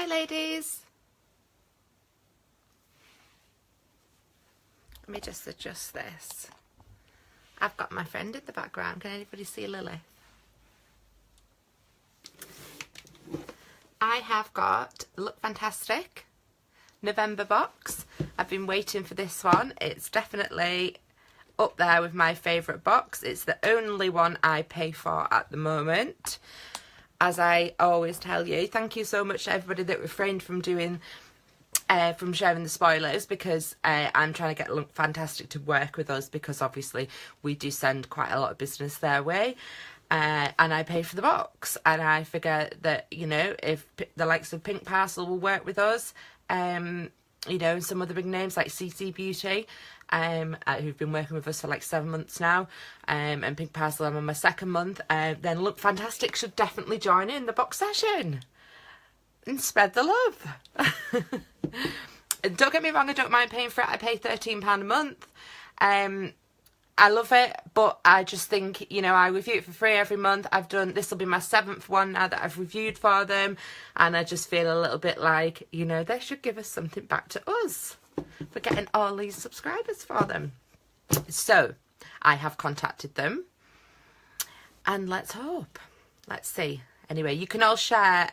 Hi ladies. Let me just adjust this. I've got my friend in the background. Can anybody see Lily? I have got Look Fantastic November box. I've been waiting for this one. It's definitely up there with my favourite box. It's the only one I pay for at the moment. As I always tell you, thank you so much to everybody that refrained from doing from sharing the spoilers, because I'm trying to get Look Fantastic to work with us, because obviously we do send quite a lot of business their way. And I pay for the box, and I figure that, you know, if the likes of Pink Parcel will work with us, you know, some other big names like CC Beauty, who've been working with us for like 7 months now, and Pink Parcel, I'm on my 2nd month, then Look Fantastic should definitely join in the BoXession and spread the love. Don't get me wrong, I don't mind paying for it. I pay £13 a month. I love it, but I just think, you know, I review it for free every month. This will be my 7th one now that I've reviewed for them, and I just feel a little bit like, you know, they should give us something back to us for getting all these subscribers for them. So I have contacted them, and let's hope. Let's see. Anyway, you can all share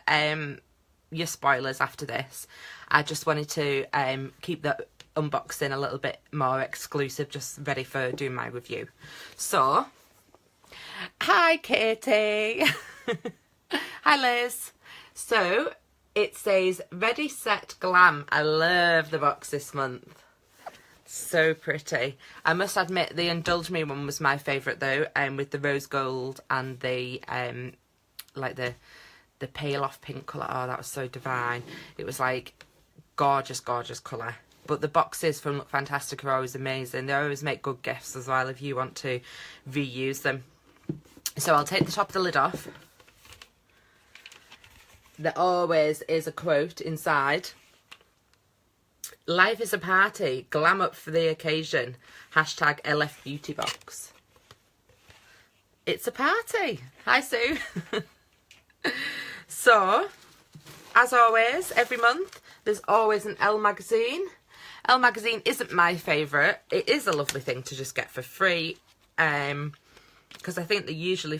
your spoilers after this. I just wanted to keep the unboxing a little bit more exclusive, just ready for doing my review. So, hi Katie. Hi Liz. So, it says Ready Set Glam. I love the box this month. So pretty. I must admit the Indulge Me one was my favourite though, with the rose gold and the like the pale off pink colour. Oh, that was so divine. It was like gorgeous colour. But the boxes from Look Fantastic are always amazing. They always make good gifts as well if you want to reuse them. So I'll take the top of the lid off. There always is a quote inside. Life is a party. Glam up for the occasion. Hashtag LF Beauty Box. It's a party. Hi Sue. So, as always, every month, there's always an Elle magazine. Elle magazine isn't my favourite. It is a lovely thing to just get for free, because I think they're usually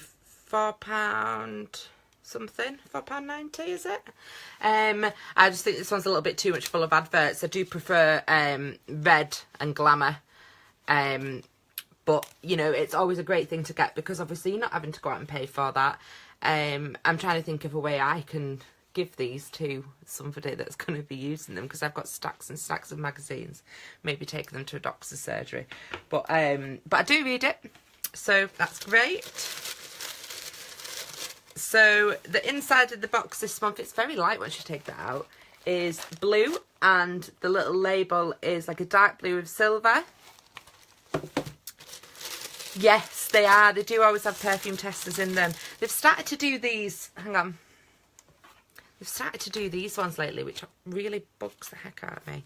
£4 something, £4.90 is it? I just think this one's a little bit too much full of adverts. I do prefer Red and Glamour, but you know, it's always a great thing to get, because obviously you're not having to go out and pay for that. I'm trying to think of a way I can give these to somebody that's going to be using them, because I've got stacks and stacks of magazines. Maybe take them to a doctor's surgery, but I do read it, so that's great. So the inside of the box this month, it's very light once you take that out, is blue, and the little label is like a dark blue with silver. Yes, they are. They do always have perfume testers in them. They've started to do these. Hang on. They've started to do these ones lately, which really bugs the heck out of me.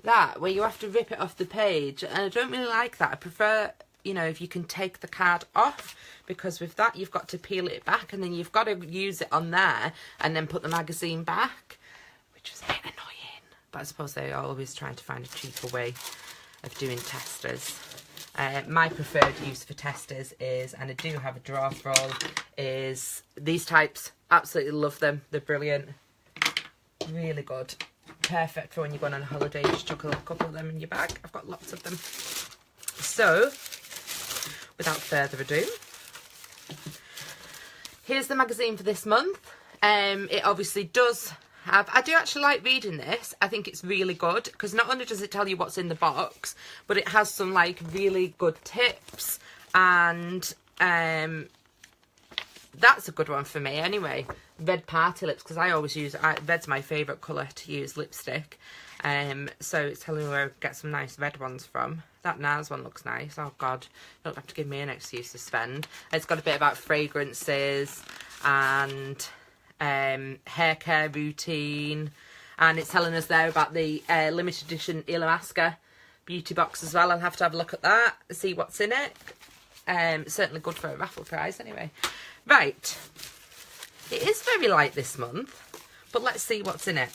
That, where you have to rip it off the page. And I don't really like that. I prefer, you know, if you can take the card off. Because with that, you've got to peel it back. And then you've got to use it on there. And then put the magazine back. Which is a bit annoying. But I suppose they're always trying to find a cheaper way of doing testers. My preferred use for testers is, and I do have a draft roll, is these types. Absolutely love them. They're brilliant. Really good. Perfect for when you're going on a holiday. Just chuck a couple of them in your bag. I've got lots of them. So, without further ado, here's the magazine for this month. It obviously does have, I do actually like reading this. I think it's really good, because not only does it tell you what's in the box, but it has some like really good tips, and that's a good one for me anyway. Red party lips, because I always use, red's my favourite colour to use lipstick, so it's telling me where I get some nice red ones from. That NARS one looks nice. Oh god, you don't have to give me an excuse to spend. It's got a bit about fragrances and hair care routine, and it's telling us there about the limited edition Illamasqua beauty box as well. I'll have to have a look at that, see what's in it. Certainly good for a raffle prize anyway. Right, it is very light this month, But let's see what's in it.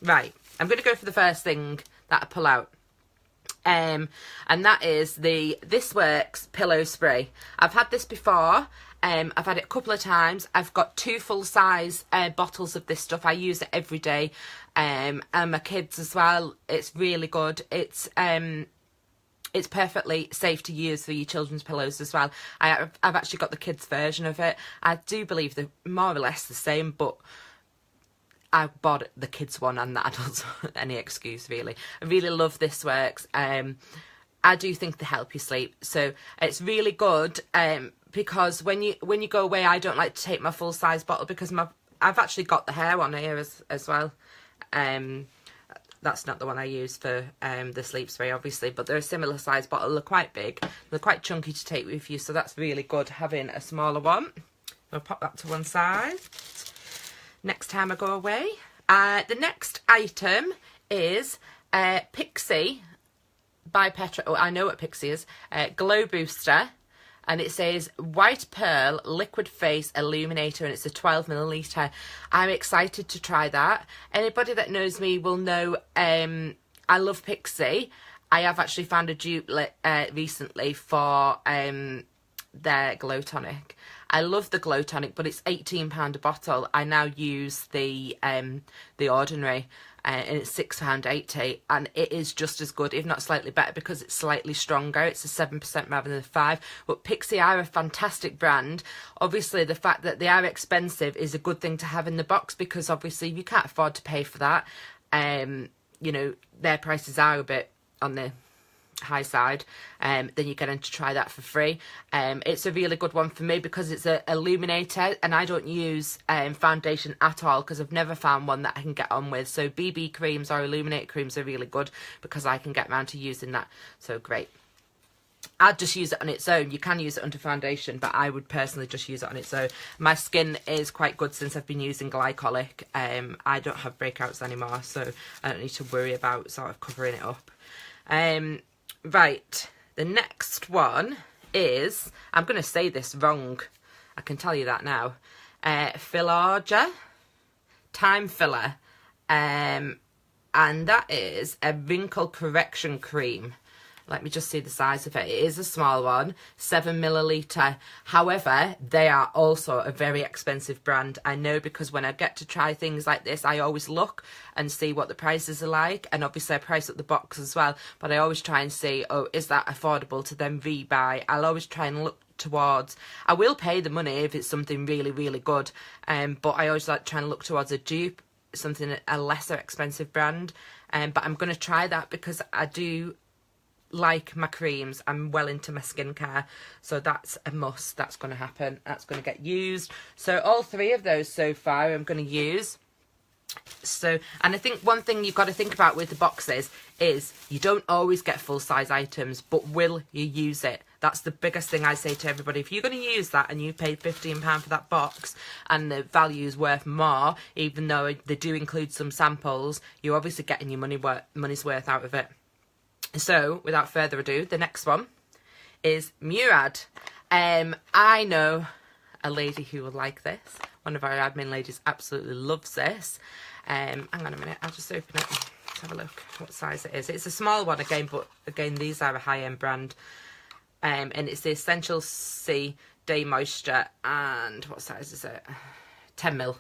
Right, I'm going to go for the first thing that I pull out. And that is the This Works pillow spray. I've had this before. I've had it a couple of times. I've got 2 full-size bottles of this stuff. I use it every day. And my kids as well. It's really good. It's perfectly safe to use for your children's pillows as well. I've actually got the kids' version of it. I do believe they're more or less the same, but I bought the kids one and the adults one. Any excuse, really. I really love This Works. I do think they help you sleep. So it's really good because when you go away, I don't like to take my full-size bottle because I've actually got the hair one here as well. That's not the one I use for the sleep spray, obviously, but they're a similar size bottle. They're quite big. They're quite chunky to take with you, so that's really good having a smaller one. I'll pop that to one side next time I go away. The next item is Pixie by Petra. Oh, I know what Pixie is. Glow Booster. And it says White Pearl Liquid Face Illuminator, and it's a 12ml. I'm excited to try that. Anybody that knows me will know I love Pixie. I have actually found a dupe recently for their Glow Tonic. I love the Glow Tonic, but it's £18 a bottle. I now use the ordinary. And it's £6.80, and it is just as good, if not slightly better, because it's slightly stronger. It's a 7% rather than 5%. But Pixie are a fantastic brand. Obviously, the fact that they are expensive is a good thing to have in the box, because obviously you can't afford to pay for that. You know, their prices are a bit on the high side. Then you get in to try that for free. It's a really good one for me because it's a illuminator, and I don't use foundation at all because I've never found one that I can get on with. So BB creams or illuminate creams are really good because I can get around to using that. So great. I'd just use it on its own. You can use it under foundation, but I would personally just use it on its own. My skin is quite good since I've been using glycolic. I don't have breakouts anymore, so I don't need to worry about sort of covering it up. Right, the next one is, I'm going to say this wrong, I can tell you that now, Filorga Time Filler, and that is a wrinkle correction cream. Let me just see the size of it. It is a small one, 7ml. However, they are also a very expensive brand. I know, because when I get to try things like this, I always look and see what the prices are like. And obviously I price up the box as well. But I always try and see, oh, is that affordable to then rebuy? I'll always try and look towards, I will pay the money if it's something really, really good. But I always like trying to look towards a dupe, something, a lesser expensive brand. But I'm going to try that because I do like my creams. I'm well into my skincare, so that's a must. That's going to happen. That's going to get used. So all 3 of those so far I'm going to use. So, and I think one thing you've got to think about with the boxes is you don't always get full-size items, but will you use it? That's the biggest thing I say to everybody. If you're going to use that and you paid £15 for that box and the value is worth more, even though they do include some samples, you're obviously getting your money's worth out of it. So, without further ado, the next one is Murad. I know a lady who would like this. One of our admin ladies absolutely loves this. Hang on a minute, I'll just open it. Let's have a look what size it is. It's a small one again, but again, these are a high-end brand. And it's the Essential C Day Moisture, and what size is it? 10ml.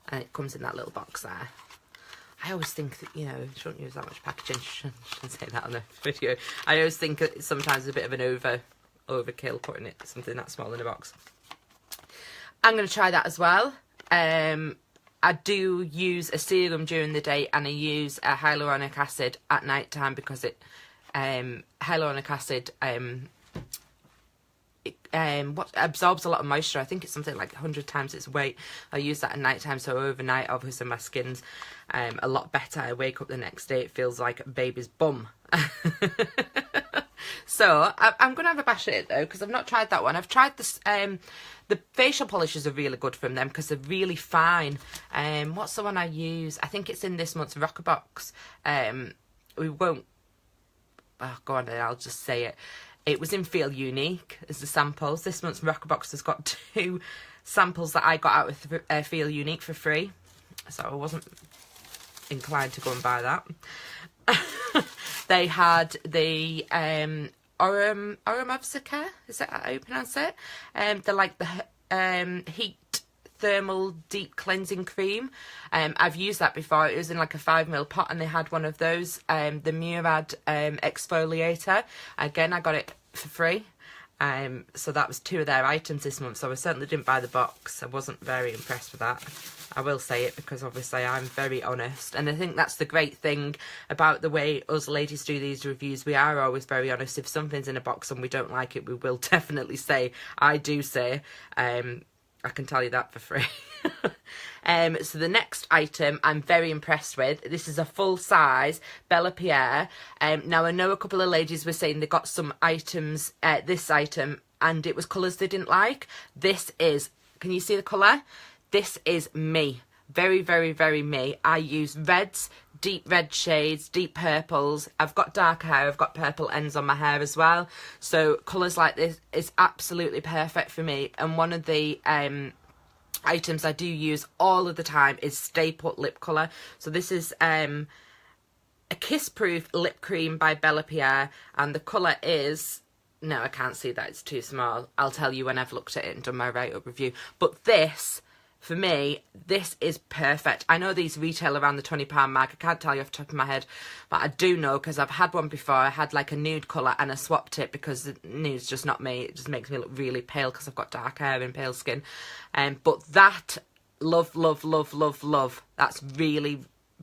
And it comes in that little box there. I always think that, you know, you shouldn't use that much packaging. Shouldn't say that on the video. I always think it's sometimes a bit of an overkill putting it something that small in a box. I'm going to try that as well. I do use a serum during the day, and I use a hyaluronic acid at night time because it hyaluronic acid what absorbs a lot of moisture. I think it's something like 100 times its weight. I use that at night time, so overnight obviously my skin's a lot better. I wake up the next day, it feels like a baby's bum. So I'm gonna have a bash at it though, because I've not tried that one. I've tried this the facial polishes are really good from them because they're really fine. What's the one I use? I think it's in this month's Rocker Box. We won't, oh, go on then, I'll just say it. It was in Feel Unique as the samples. This month's Rocker Box has got 2 samples that I got out with Feel Unique for free. so I wasn't inclined to go and buy that. They had the Oromavsika, is that how you pronounce it? They're like the heat thermal deep cleansing cream. I've used that before. It was in like a 5ml pot, and they had one of those, the Murad exfoliator. Again, I got it for free. So that was 2 of their items this month, so I certainly didn't buy the box. I wasn't very impressed with that. I will say it, because obviously I'm very honest, and I think that's the great thing about the way us ladies do these reviews. We are always very honest. If something's in a box and we don't like it, we will definitely say. I do say, I can tell you that for free. So the next item I'm very impressed with. This is a full size Bella Pierre. Now I know a couple of ladies were saying they got some items, this item, and it was colours they didn't like. This is, can you see the colour? This is me. Very, very, very me. I use reds, deep red shades, deep purples. I've got dark hair. I've got purple ends on my hair as well. So colours like this is absolutely perfect for me. And one of the items I do use all of the time is Stay Put lip colour. So this is a kiss proof lip cream by Bella Pierre, and the colour is, no, I can't see that, it's too small. I'll tell you when I've looked at it and done my write-up review. But this, for me, this is perfect. I know these retail around the £20 mark. I can't tell you off the top of my head, but I do know, because I've had one before. I had like a nude colour and I swapped it because the nude's just not me. It just makes me look really pale because I've got dark hair and pale skin. But that, love, love, love, love, love. That's really,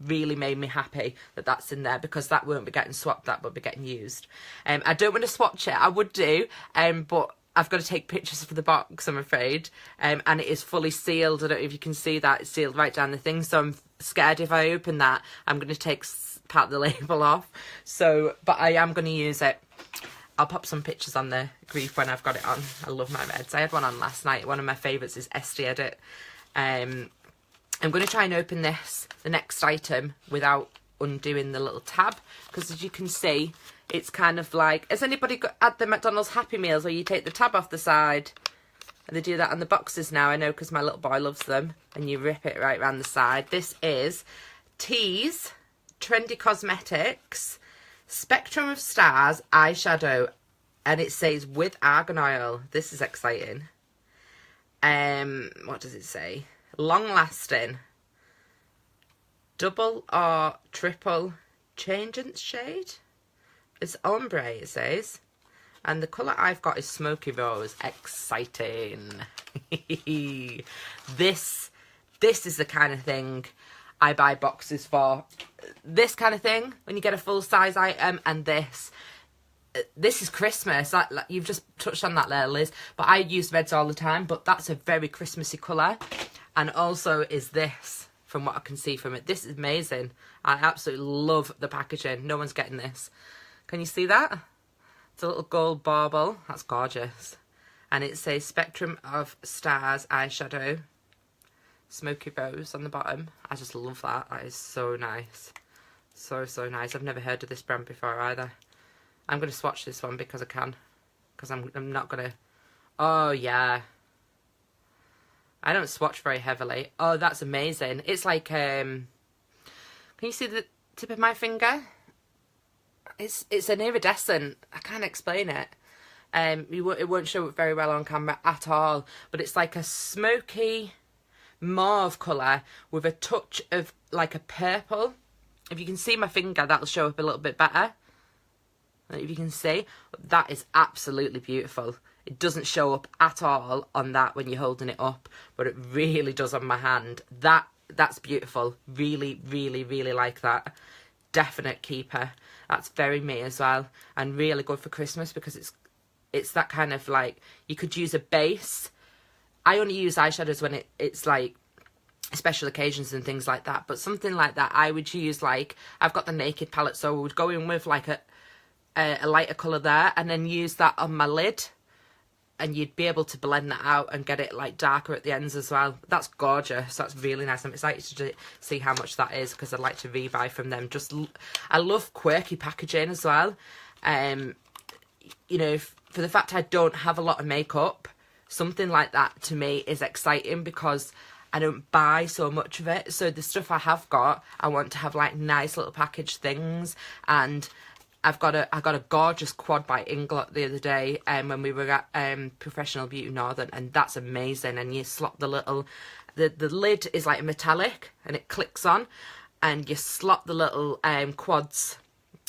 really made me happy that that's in there, because that won't be getting swapped, that will be getting used. I don't want to swatch it. I would do, but I've got to take pictures for the box, I'm afraid, and it is fully sealed. I don't know if you can see that. It's sealed right down the thing, so I'm scared if I open that, I'm going to take part of the label off. So, but I am going to use it. I'll pop some pictures on the grief when I've got it on. I love my reds. I had one on last night. One of my favourites is Esty Edit. I'm going to try and open this, the next item, without undoing the little tab, because as you can see, it's kind of like, has anybody had the McDonald's Happy Meals where you take the tab off the side? And they do that on the boxes now, I know, because my little boy loves them, and you rip it right around the side. This is Tease Trendy Cosmetics Spectrum of Stars eyeshadow, and it says with argan oil. This is exciting. What does it say? Long lasting, double or triple changing shade. It's ombre, it says, and the colour I've got is Smoky Rose. Exciting. This is the kind of thing I buy boxes for. This kind of thing, when you get a full size item, and this is Christmas. You've just touched on that there, Liz, but I use reds all the time, but that's a very Christmassy colour. And also is this, from what I can see from it. This is amazing. I absolutely love the packaging. No one's getting this. Can you see that? It's a little gold bauble. That's gorgeous. And it says Spectrum of Stars eyeshadow. Smoky Rose on the bottom. I just love that. That is so nice. So, so nice. I've never heard of this brand before either. I'm going to swatch this one because I can. Because I'm not going to... Oh, yeah. I don't swatch very heavily. Oh, that's amazing. It's like... Can you see the tip of my finger? It's an iridescent. I can't explain it. It won't show up very well on camera at all. But it's like a smoky mauve colour with a touch of like a purple. If you can see my finger, that'll show up a little bit better. If you can see, that is absolutely beautiful. It doesn't show up at all on that when you're holding it up, but it really does on my hand. That's beautiful. Really, really, really like that. Definite keeper. That's very me as well, and really good for Christmas because it's that kind of like, you could use a base. I only use eyeshadows when it's like special occasions and things like that, but something like that I would use, like I've got the Naked palette, so I would go in with like a lighter colour there and then use that on my lid, and you'd be able to blend that out and get it like darker at the ends as well. That's gorgeous. That's really nice. I'm excited to see how much that is because I'd like to rebuy from them. I love quirky packaging as well. You know, for the fact I don't have a lot of makeup, something like that to me is exciting because I don't buy so much of it. So the stuff I have got, I want to have like nice little packaged things. And I got a gorgeous quad by Inglot the other day when we were at Professional Beauty Northern, and that's amazing. And you slot the little, the lid is like metallic and it clicks on, and you slot the little quads.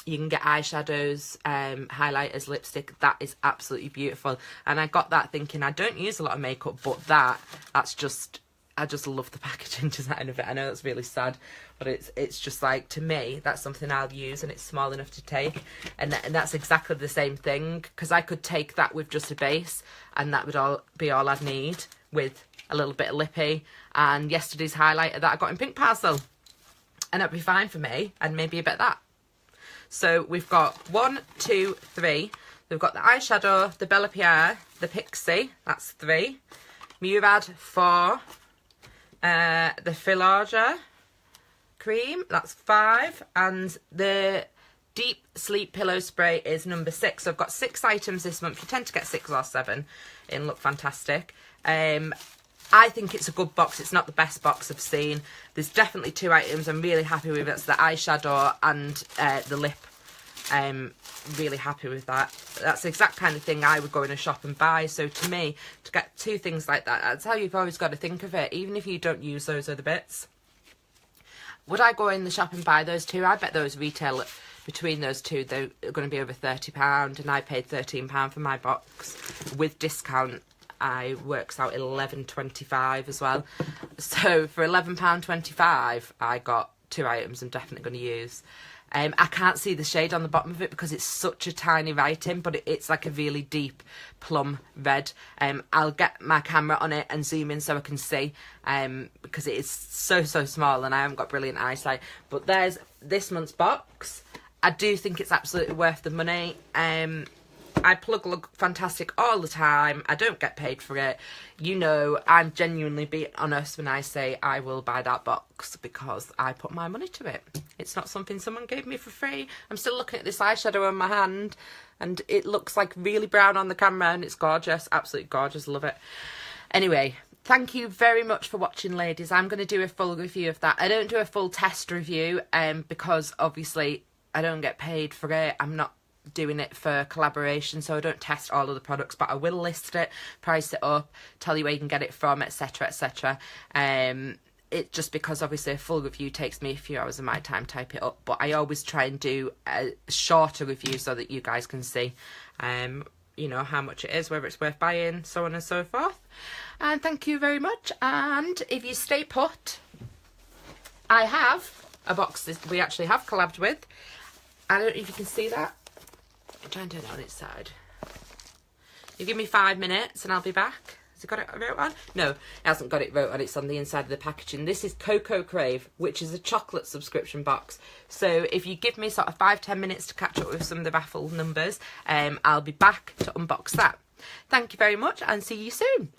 You can get eyeshadows, highlighters, lipstick. That is absolutely beautiful. And I got that thinking I don't use a lot of makeup, but that's just, I just love the packaging design of it. I know that's really sad, but it's just like, to me, that's something I'll use, and it's small enough to take. And that's exactly the same thing, because I could take that with just a base, and that would be all I'd need, with a little bit of lippy and yesterday's highlighter that I got in Pink Parcel. And that'd be fine for me, and maybe a bit of that. So we've got 1, 2, 3. We've got the eyeshadow, the Bella Pierre, the Pixie, that's 3. Murad, 4. The Filorga cream, that's 5. And the Deep Sleep Pillow Spray is number 6. So I've got 6 items this month. You tend to get 6 or 7 in Look Fantastic. I think it's a good box. It's not the best box I've seen. There's definitely 2 items I'm really happy with. That's the eyeshadow and the lip. Really happy with that. That's the exact kind of thing I would go in a shop and buy. So to me, to get 2 things like that, that's how you've always got to think of it, even if you don't use those other bits. Would I go in the shop and buy those 2? I bet those retail between those 2, they're going to be over £30, and I paid £13 for my box. With discount, I works out £11.25 as well. So for £11.25, I got 2 items I'm definitely going to use. I can't see the shade on the bottom of it because it's such a tiny writing, but it's like a really deep plum red. I'll get my camera on it and zoom in so I can see, because it is so small and I haven't got brilliant eyesight. But there's this month's box. I do think it's absolutely worth the money. I plug Look Fantastic all the time. I don't get paid for it. You know, I'm genuinely being honest when I say I will buy that box because I put my money to it. It's not something someone gave me for free. I'm still looking at this eyeshadow on my hand, and it looks like really brown on the camera, and it's gorgeous. Absolutely gorgeous. Love it. Anyway, thank you very much for watching, ladies. I'm going to do a full review of that. I don't do a full test review because obviously I don't get paid for it. I'm not doing it for collaboration, so I don't test all of the products, but I will list it, price it up, tell you where you can get it from, etc, etc. It just because obviously a full review takes me a few hours of my time to type it up, but I always try and do a shorter review so that you guys can see you know, how much it is, whether it's worth buying, so on and so forth. And thank you very much. And if you stay put, I have a box that we actually have collabed with. I don't know if you can see that. I'm trying to turn it on its side. You give me 5 minutes and I'll be back. Has it got it wrote on? No, it hasn't got it wrote on. It's on the inside of the packaging. This is Coco Crave, which is a chocolate subscription box. So if you give me sort of 5-10 minutes to catch up with some of the raffle numbers, I'll be back to unbox that. Thank you very much and see you soon.